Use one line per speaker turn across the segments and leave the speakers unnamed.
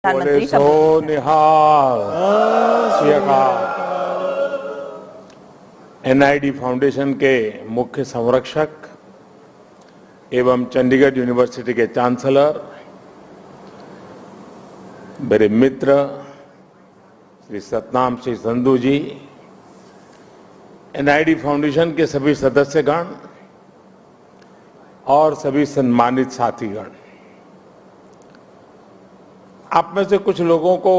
बोले
प्रधानमंत्री
सो निहाल NID foundation के मुख्य संरक्षक एवं चंडीगढ़ यूनिवर्सिटी के चांसलर, मेरे मित्र श्री सतनाम सिंह संधू जी, एनआईडी फाउंडेशन के सभी सदस्यगण और सभी सम्मानित साथीगण, आप में से कुछ लोगों को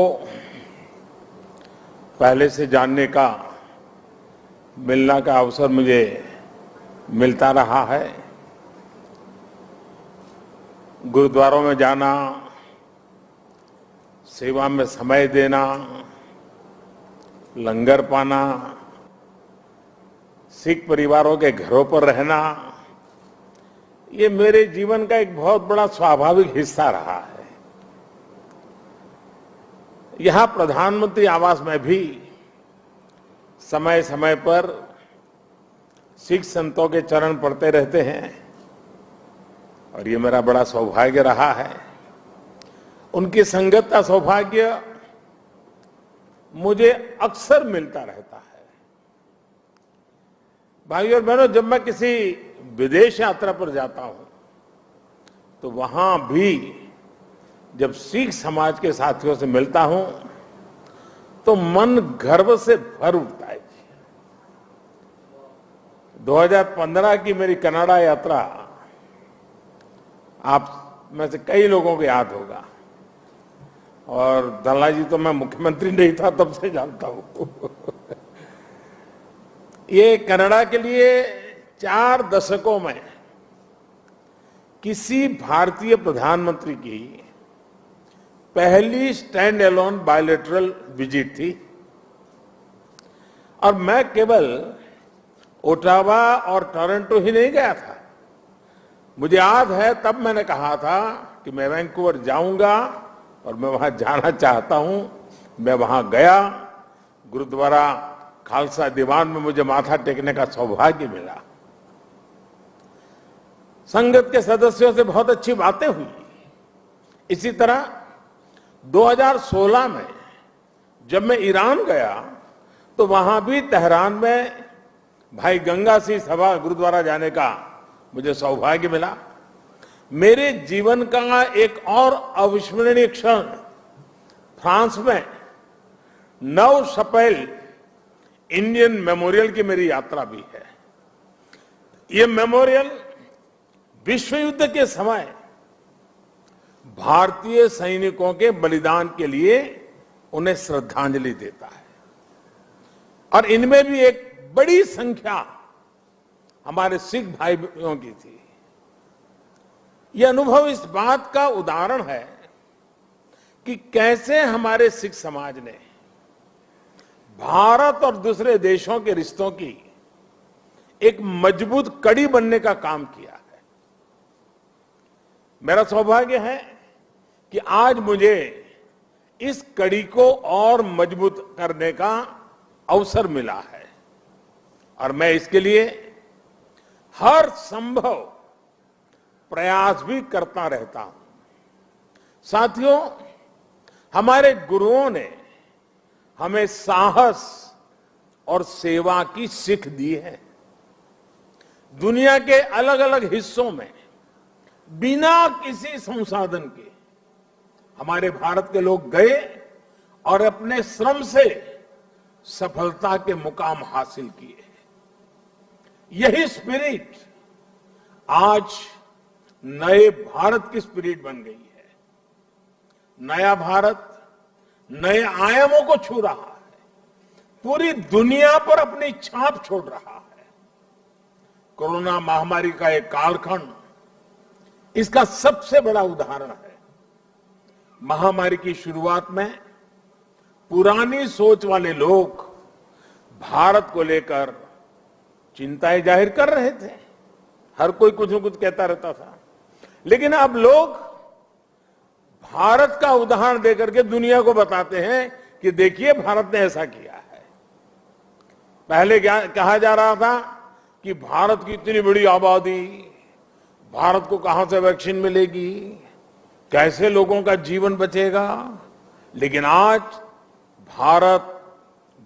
पहले से जानने का, मिलने का अवसर मुझे मिलता रहा है। गुरुद्वारों में जाना, सेवा में समय देना, लंगर पाना, सिख परिवारों के घरों पर रहना, ये मेरे जीवन का एक बहुत बड़ा स्वाभाविक हिस्सा रहा है। यहां प्रधानमंत्री आवास में भी समय समय पर सिख संतों के चरण पड़ते रहते हैं और ये मेरा बड़ा सौभाग्य रहा है। उनकी संगत का सौभाग्य मुझे अक्सर मिलता रहता है। भाइयों और बहनों, जब मैं किसी विदेश यात्रा पर जाता हूं तो वहां भी जब सिख समाज के साथियों से मिलता हूं तो मन गर्व से भर उठता है। 2015 की मेरी कनाडा यात्रा आप में से कई लोगों को याद होगा और दल्ला जी तो मैं मुख्यमंत्री नहीं था तब से जानता हूं। ये कनाडा के लिए 4 दशकों में किसी भारतीय प्रधानमंत्री की पहली स्टैंड एलोन बायलैटरल विजिट थी और मैं केवल ओटावा और टोरंटो ही नहीं गया था। मुझे याद है तब मैंने कहा था कि मैं वैंकूवर जाऊंगा और मैं वहां जाना चाहता हूं। मैं वहां गया, गुरुद्वारा खालसा दीवान में मुझे माथा टेकने का सौभाग्य मिला। संगत के सदस्यों से बहुत अच्छी बातें हुई। इसी तरह 2016 में जब मैं ईरान गया तो वहां भी तेहरान में भाई गंगा सिंह सभा गुरुद्वारा जाने का मुझे सौभाग्य मिला। मेरे जीवन का एक और अविस्मरणीय क्षण फ्रांस में 9 अप्रैल इंडियन मेमोरियल की मेरी यात्रा भी है। ये मेमोरियल विश्व युद्ध के समय भारतीय सैनिकों के बलिदान के लिए उन्हें श्रद्धांजलि देता है और इनमें भी एक बड़ी संख्या हमारे सिख भाइयों की थी। यह अनुभव इस बात का उदाहरण है कि कैसे हमारे सिख समाज ने भारत और दूसरे देशों के रिश्तों की एक मजबूत कड़ी बनने का काम किया है। मेरा सौभाग्य है कि आज मुझे इस कड़ी को और मजबूत करने का अवसर मिला है और मैं इसके लिए हर संभव प्रयास भी करता रहता हूं। साथियों, हमारे गुरुओं ने हमें साहस और सेवा की सीख दी है। दुनिया के अलग अलग हिस्सों में बिना किसी संसाधन के हमारे भारत के लोग गए और अपने श्रम से सफलता के मुकाम हासिल किए। यही स्पिरिट आज नए भारत की स्पिरिट बन गई है। नया भारत नए आयामों को छू रहा है, पूरी दुनिया पर अपनी छाप छोड़ रहा है। कोरोना महामारी का एक कालखंड इसका सबसे बड़ा उदाहरण है। महामारी की शुरुआत में पुरानी सोच वाले लोग भारत को लेकर चिंताएं जाहिर कर रहे थे। हर कोई कुछ न कुछ कहता रहता था, लेकिन अब लोग भारत का उदाहरण देकर के दुनिया को बताते हैं कि देखिए भारत ने ऐसा किया है। पहले क्या कहा जा रहा था कि भारत की इतनी बड़ी आबादी, भारत को कहां से वैक्सीन मिलेगी, कैसे लोगों का जीवन बचेगा, लेकिन आज भारत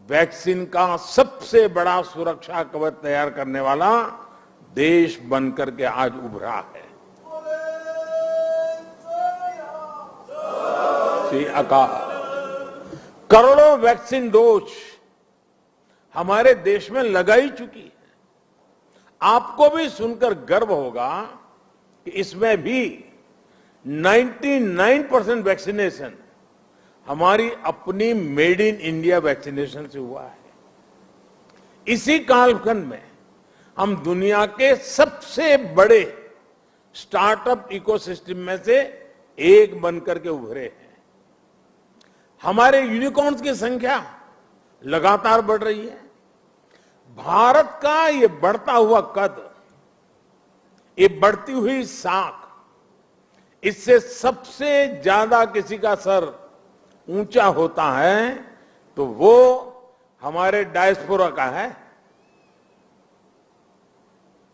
वैक्सीन का सबसे बड़ा सुरक्षा कवच तैयार करने वाला देश बनकर के आज उभरा है। श्री अकाल करोड़ों वैक्सीन डोज हमारे देश में लगाई चुकी है। आपको भी सुनकर गर्व होगा कि इसमें भी 99% वैक्सीनेशन हमारी अपनी मेड इन इंडिया वैक्सीनेशन से हुआ है। इसी कालखंड में हम दुनिया के सबसे बड़े स्टार्टअप इकोसिस्टम में से एक बनकर के उभरे हैं। हमारे यूनिकॉर्न्स की संख्या लगातार बढ़ रही है। भारत का ये बढ़ता हुआ कद, ये बढ़ती हुई साख, इससे सबसे ज्यादा किसी का सर ऊंचा होता है तो वो हमारे डायस्पोरा का है।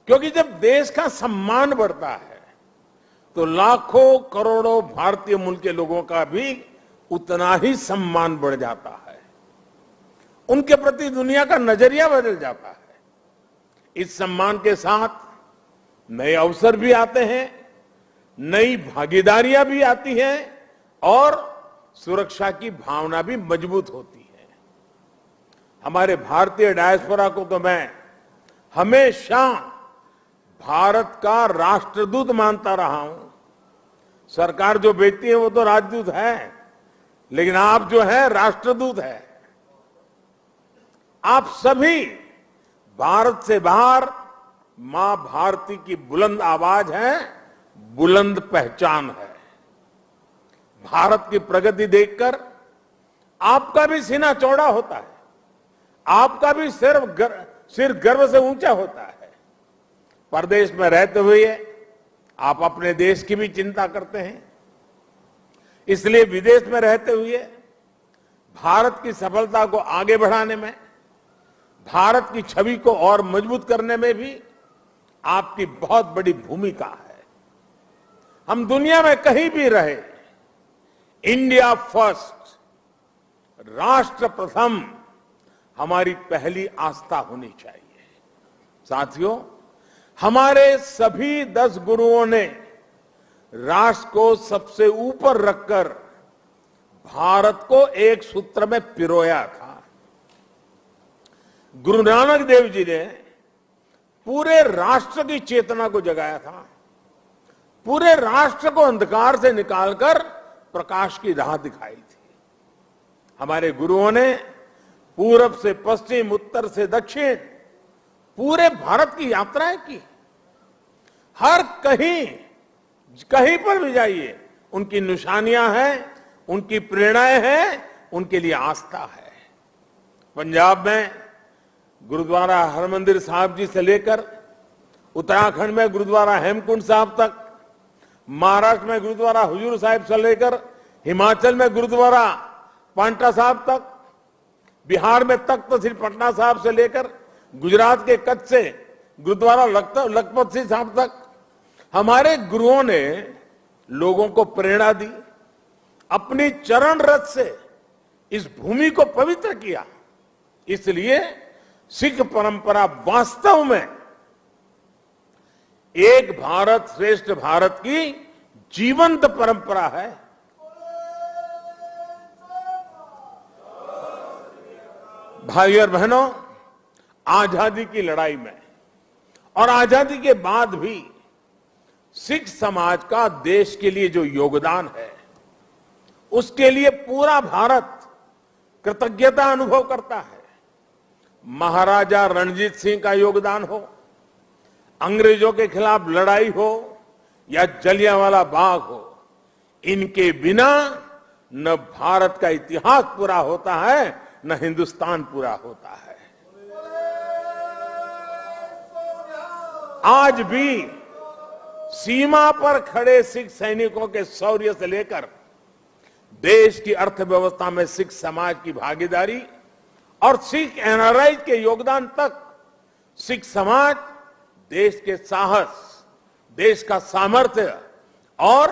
क्योंकि जब देश का सम्मान बढ़ता है तो लाखों करोड़ों भारतीय मूल के लोगों का भी उतना ही सम्मान बढ़ जाता है। उनके प्रति दुनिया का नजरिया बदल जाता है। इस सम्मान के साथ नए अवसर भी आते हैं, नई भागीदारियां भी आती हैं और सुरक्षा की भावना भी मजबूत होती है। हमारे भारतीय डायस्पोरा को तो मैं हमेशा भारत का राष्ट्रदूत मानता रहा हूं। सरकार जो भेजती है वो तो राजदूत है, लेकिन आप जो है राष्ट्रदूत है। आप सभी भारत से बाहर मां भारती की बुलंद आवाज है, बुलंद पहचान है। भारत की प्रगति देखकर आपका भी सीना चौड़ा होता है, आपका भी सिर गर्व से ऊंचा होता है। परदेश में रहते हुए आप अपने देश की भी चिंता करते हैं, इसलिए विदेश में रहते हुए भारत की सफलता को आगे बढ़ाने में, भारत की छवि को और मजबूत करने में भी आपकी बहुत बड़ी भूमिका है। हम दुनिया में कहीं भी रहे, इंडिया फर्स्ट, राष्ट्र प्रथम हमारी पहली आस्था होनी चाहिए। साथियों, हमारे सभी 10 गुरुओं ने राष्ट्र को सबसे ऊपर रखकर भारत को एक सूत्र में पिरोया था। गुरु नानक देव जी ने पूरे राष्ट्र की चेतना को जगाया था, पूरे राष्ट्र को अंधकार से निकालकर प्रकाश की राह दिखाई थी। हमारे गुरुओं ने पूरब से पश्चिम, उत्तर से दक्षिण पूरे भारत की यात्राएं की। हर कहीं पर भी जाइए उनकी निशानियां हैं, उनकी प्रेरणाएं हैं, उनके लिए आस्था है। पंजाब में गुरुद्वारा हरमंदिर साहिब जी से लेकर उत्तराखंड में गुरुद्वारा हेमकुंड साहिब तक, महाराष्ट्र में गुरुद्वारा हुजूर साहिब से लेकर हिमाचल में गुरुद्वारा पांटा साहिब तक, बिहार में तख्त श्री पटना साहिब से लेकर गुजरात के कच्छ से गुरुद्वारा लखपत सिंह साहिब तक हमारे गुरुओं ने लोगों को प्रेरणा दी, अपनी चरण रथ से इस भूमि को पवित्र किया। इसलिए सिख परंपरा वास्तव में एक भारत श्रेष्ठ भारत की जीवंत परंपरा है। भाई और बहनों, आजादी की लड़ाई में और आजादी के बाद भी सिख समाज का देश के लिए जो योगदान है, उसके लिए पूरा भारत कृतज्ञता अनुभव करता है। महाराजा रणजीत सिंह का योगदान हो, अंग्रेजों के खिलाफ लड़ाई हो या जलियांवाला बाग हो, इनके बिना न भारत का इतिहास पूरा होता है, न हिंदुस्तान पूरा होता है। आज भी सीमा पर खड़े सिख सैनिकों के शौर्य से लेकर देश की अर्थव्यवस्था में सिख समाज की भागीदारी और सिख एनआरआई के योगदान तक, सिख समाज देश के साहस, देश का सामर्थ्य और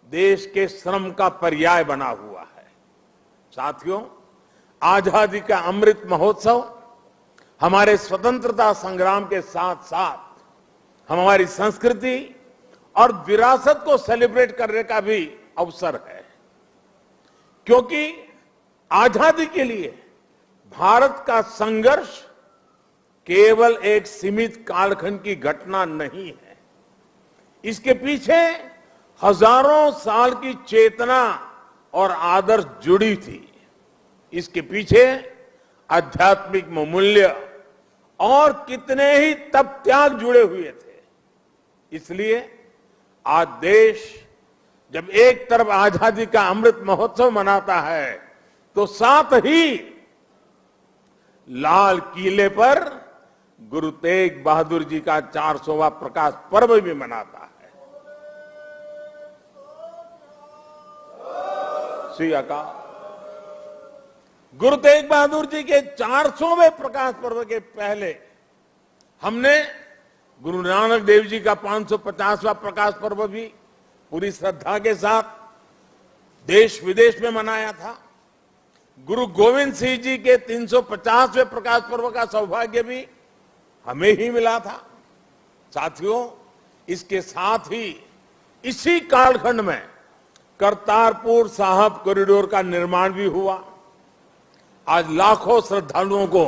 देश के श्रम का पर्याय बना हुआ है। साथियों, आजादी का अमृत महोत्सव हमारे स्वतंत्रता संग्राम के साथ साथ हमारी संस्कृति और विरासत को सेलिब्रेट करने का भी अवसर है, क्योंकि आजादी के लिए भारत का संघर्ष केवल एक सीमित कालखंड की घटना नहीं है। इसके पीछे हजारों साल की चेतना और आदर्श जुड़ी थी। इसके पीछे आध्यात्मिक मूल्य और कितने ही तप त्याग जुड़े हुए थे। इसलिए आज देश जब एक तरफ आजादी का अमृत महोत्सव मनाता है, तो साथ ही लाल किले पर गुरु तेग बहादुर जी का 400वां प्रकाश पर्व भी मनाता है। श्री अकाल। गुरु तेग बहादुर जी के 400वें प्रकाश पर्व के पहले हमने गुरु नानक देव जी का 550वां प्रकाश पर्व भी पूरी श्रद्धा के साथ देश विदेश में मनाया था। गुरु गोविंद सिंह जी के 350वें प्रकाश पर्व का सौभाग्य भी हमें ही मिला था। साथियों, इसके साथ ही इसी कालखंड में करतारपुर साहिब कॉरिडोर का निर्माण भी हुआ। आज लाखों श्रद्धालुओं को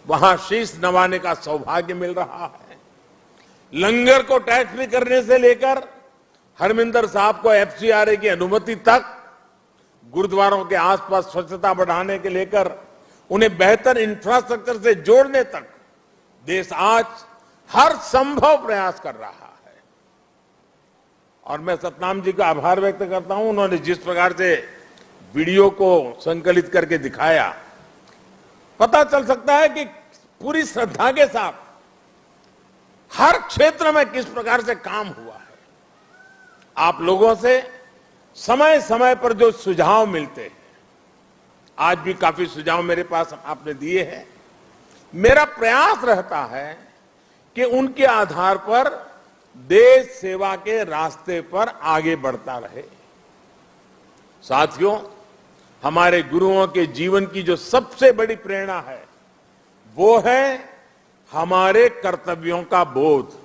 वहां शीश नवाने का सौभाग्य मिल रहा है। लंगर को टैक्स फ्री करने से लेकर हरमिंदर साहब को एफसीआरए की अनुमति तक, गुरुद्वारों के आसपास स्वच्छता बढ़ाने के लेकर उन्हें बेहतर इंफ्रास्ट्रक्चर से जोड़ने तक देश आज हर संभव प्रयास कर रहा है। और मैं सतनाम जी का आभार व्यक्त करता हूं। उन्होंने जिस प्रकार से वीडियो को संकलित करके दिखाया, पता चल सकता है कि पूरी श्रद्धा के साथ हर क्षेत्र में किस प्रकार से काम हुआ है। आप लोगों से समय समय पर जो सुझाव मिलते हैं, आज भी काफी सुझाव मेरे पास आपने दिए हैं। मेरा प्रयास रहता है कि उनके आधार पर देश सेवा के रास्ते पर आगे बढ़ता रहे। साथियों, हमारे गुरुओं के जीवन की जो सबसे बड़ी प्रेरणा है, वो है हमारे कर्तव्यों का बोध।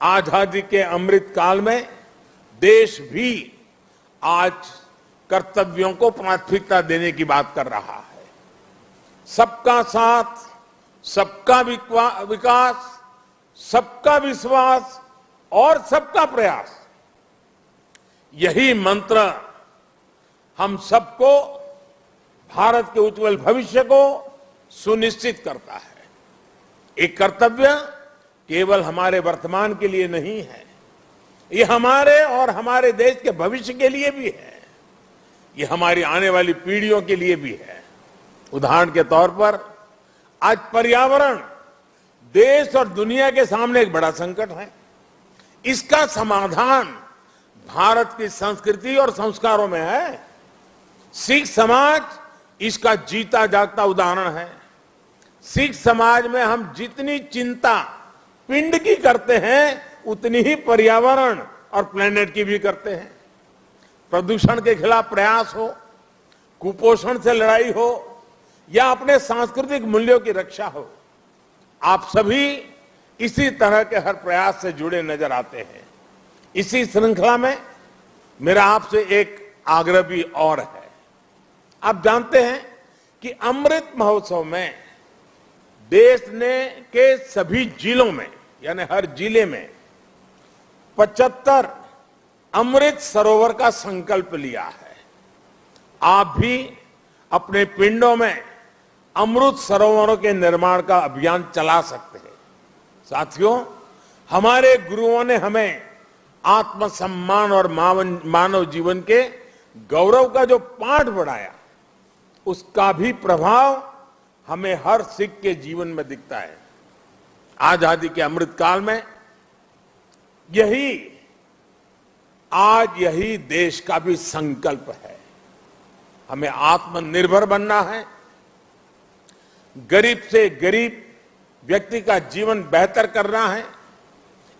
आजादी के अमृत काल में देश भी आज कर्तव्यों को प्राथमिकता देने की बात कर रहा है। सबका साथ, सबका विकास, सबका विश्वास और सबका प्रयास, यही मंत्र हम सबको भारत के उज्जवल भविष्य को सुनिश्चित करता है। एक कर्तव्य केवल हमारे वर्तमान के लिए नहीं है, ये हमारे और हमारे देश के भविष्य के लिए भी है। ये हमारी आने वाली पीढ़ियों के लिए भी है। उदाहरण के तौर पर आज पर्यावरण देश और दुनिया के सामने एक बड़ा संकट है। इसका समाधान भारत की संस्कृति और संस्कारों में है। सिख समाज इसका जीता जागता उदाहरण है। सिख समाज में हम जितनी चिंता पिंड की करते हैं, उतनी ही पर्यावरण और प्लेनेट की भी करते हैं। प्रदूषण के खिलाफ प्रयास हो, कुपोषण से लड़ाई हो, या अपने सांस्कृतिक मूल्यों की रक्षा हो, आप सभी इसी तरह के हर प्रयास से जुड़े नजर आते हैं। इसी श्रृंखला में मेरा आपसे एक आग्रह भी और है। आप जानते हैं कि अमृत महोत्सव में देश ने के सभी जिलों में, यानी हर जिले में 75 अमृत सरोवर का संकल्प लिया है। आप भी अपने पिंडों में अमृत सरोवरों के निर्माण का अभियान चला सकते हैं। साथियों, हमारे गुरुओं ने हमें आत्मसम्मान और मानव जीवन के गौरव का जो पाठ पढ़ाया, उसका भी प्रभाव हमें हर सिख के जीवन में दिखता है। आजादी के अमृत काल में यही देश का भी संकल्प है। हमें आत्मनिर्भर बनना है। गरीब से गरीब व्यक्ति का जीवन बेहतर करना है।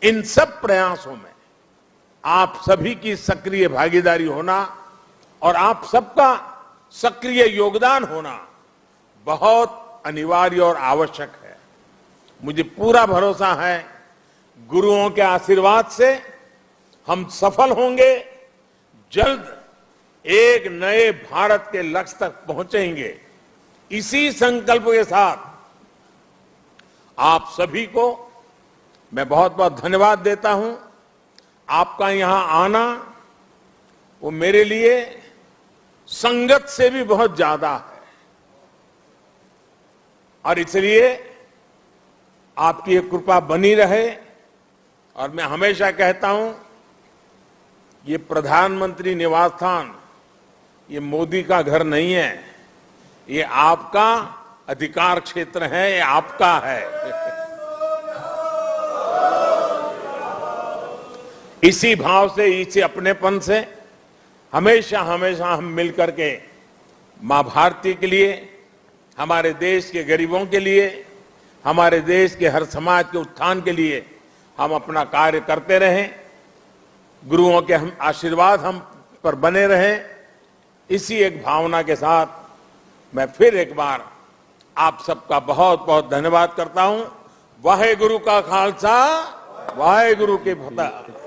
इन सब प्रयासों में आप सभी की सक्रिय भागीदारी होना और आप सबका सक्रिय योगदान होना बहुत अनिवार्य और आवश्यक है। मुझे पूरा भरोसा है गुरुओं के आशीर्वाद से हम सफल होंगे, जल्द एक नए भारत के लक्ष्य तक पहुंचेंगे। इसी संकल्प के साथ आप सभी को मैं बहुत बहुत धन्यवाद देता हूं। आपका यहां आना वो मेरे लिए संगत से भी बहुत ज्यादा है और इसलिए आपकी ये कृपा बनी रहे। और मैं हमेशा कहता हूं ये प्रधानमंत्री निवास स्थान ये मोदी का घर नहीं है, ये आपका अधिकार क्षेत्र है, ये आपका है। इसी भाव से, इसी अपनेपन से हमेशा हमेशा हम मिलकर के मां भारती के लिए, हमारे देश के गरीबों के लिए, हमारे देश के हर समाज के उत्थान के लिए हम अपना कार्य करते रहें। गुरुओं के हम आशीर्वाद हम पर बने रहें। इसी एक भावना के साथ मैं फिर एक बार आप सबका बहुत बहुत धन्यवाद करता हूं। वाहे गुरु का खालसा, वाहे गुरु की फतेह।